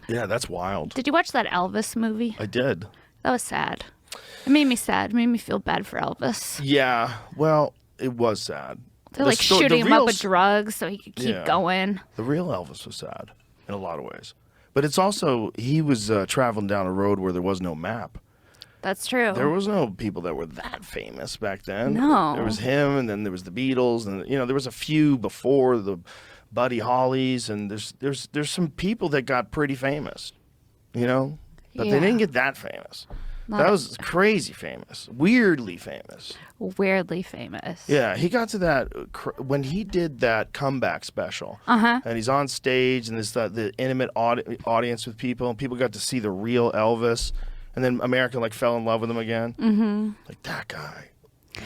Yeah, that's wild. Did you watch that Elvis movie? I did. That was sad. It made me sad. It made me feel bad for Elvis. Yeah, well, it was sad. They're like shooting him up with drugs so he could keep going. The real Elvis was sad in a lot of ways. But it's also, he was traveling down a road where there was no map. That's true. There was no people that were that famous back then. No. There was him, and then there was the Beatles, and there was a few before, the Buddy Hollies, and there's some people that got pretty famous, but they didn't get that famous. That was crazy famous, weirdly famous. Weirdly famous. Yeah, he got to that when he did that comeback special, and he's on stage, and there's the intimate audience with people, and people got to see the real Elvis. And then America fell in love with him again. Mm-hmm. Like that guy,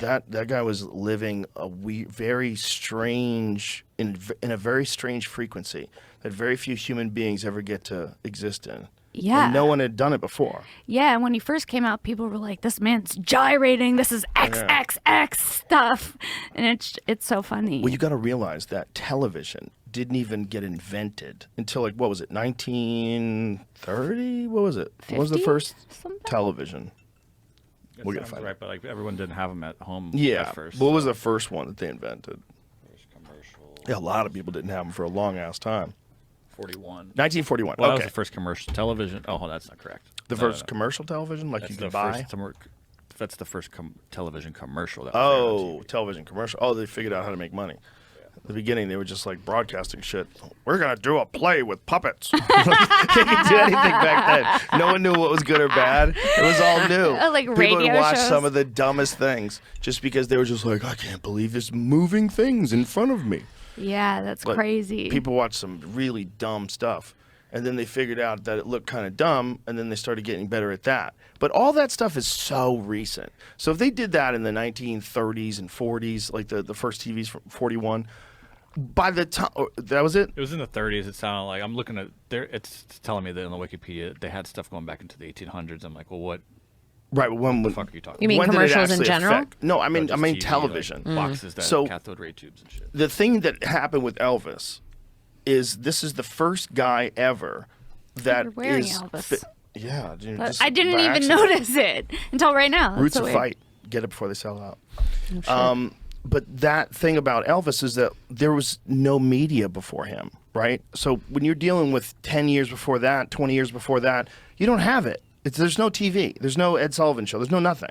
that guy was living a very strange in a very strange frequency that very few human beings ever get to exist in. Yeah, and no one had done it before. Yeah, and when he first came out, people were like, "This man's gyrating. This is XXX stuff," and it's so funny. Well, you got to realize that television didn't even get invented until what was it, 1930? What was it? 50? What was the first Something? television? We'll get right, but everyone didn't have them at home. Yeah. At first. What was the first one that they invented? First commercial. Yeah, a lot of people didn't have them for a long ass time. 1941. Well, that was the first commercial television. Oh, that's not correct. The first commercial television, you could buy. That's the first television commercial. That Television commercial. Oh, they figured out how to make money. At the beginning, they were just broadcasting shit. We're gonna do a play with puppets. They didn't do anything back then. No one knew what was good or bad. It was all new. People radio would watch shows. some of the dumbest things just because they were just I can't believe there's moving things in front of me. Yeah, that's crazy. People watch some really dumb stuff, and then they figured out that it looked kind of dumb, and then they started getting better at that. But all that stuff is so recent. So if they did that in the 1930s and 40s, like the first TVs from 41, by the time that was it. It was in the 30s. It sounded like I'm looking at there. It's telling me that on the Wikipedia they had stuff going back into the 1800s. I'm like, well, what? Right, when the fuck are you talking? You mean when commercials did it in general? Affect? No, I mean TV, television. Boxes that So, cathode ray tubes and shit. The thing that happened with Elvis is this is the first guy ever that You're wearing is Elvis. Yeah, dude, But just I didn't by even accident. notice it until right now. That's Roots so of weird. fight. Get it before they sell out. But that thing about Elvis is that there was no media before him, right? So when you're dealing with 10 years before that, 20 years before that, you don't have it. There's no TV. There's no Ed Sullivan Show. There's no nothing.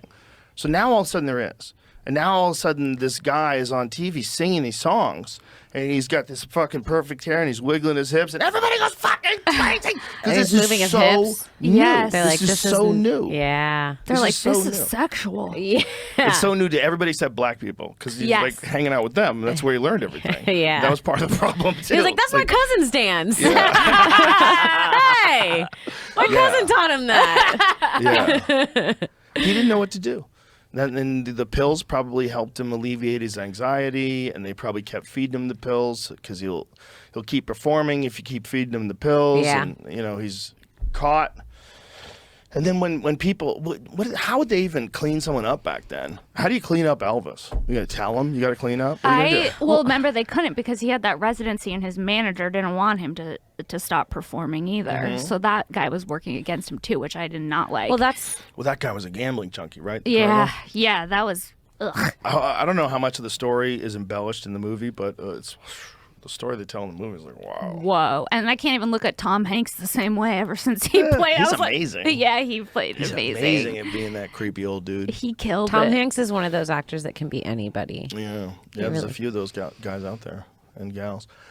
So now all of a sudden there is. And now all of a sudden this guy is on TV singing these songs, and he's got this fucking perfect hair, and he's wiggling his hips, and everybody goes fucking crazy because He's this moving is his so hips. new. Yes. They're like, this is so isn't- new. Yeah. They're This like, is so this new. is sexual. Yeah. It's so new to everybody except black people because he's Yes. hanging out with them. And that's where he learned everything. Yeah. That was part of the problem too. He was like, that's my cousin's dance. hey, my cousin taught him that. Yeah. He didn't know what to do. And the pills probably helped him alleviate his anxiety, and they probably kept feeding him the pills because he'll keep performing if you keep feeding him the pills. Yeah. And he's caught. And then when people, how would they even clean someone up back then? How do you clean up Elvis? You gotta tell him you gotta clean up. What are you gonna do? Well, remember they couldn't because he had that residency, and his manager didn't want him to stop performing either. Mm-hmm. So that guy was working against him too, which I did not like. Well, that's Well, that guy was a gambling junkie, right? The yeah, Colonel? yeah, that was. Ugh. I don't know how much of the story is embellished in the movie, but it's the story they tell in the movie is like, wow. Whoa, and I can't even look at Tom Hanks the same way ever since he played. he's I was amazing. Like, yeah, he played He's amazing. amazing at being that creepy old dude. He killed Tom it. Hanks is one of those actors that can be anybody. Yeah, there's a really- few of those guys out there and gals.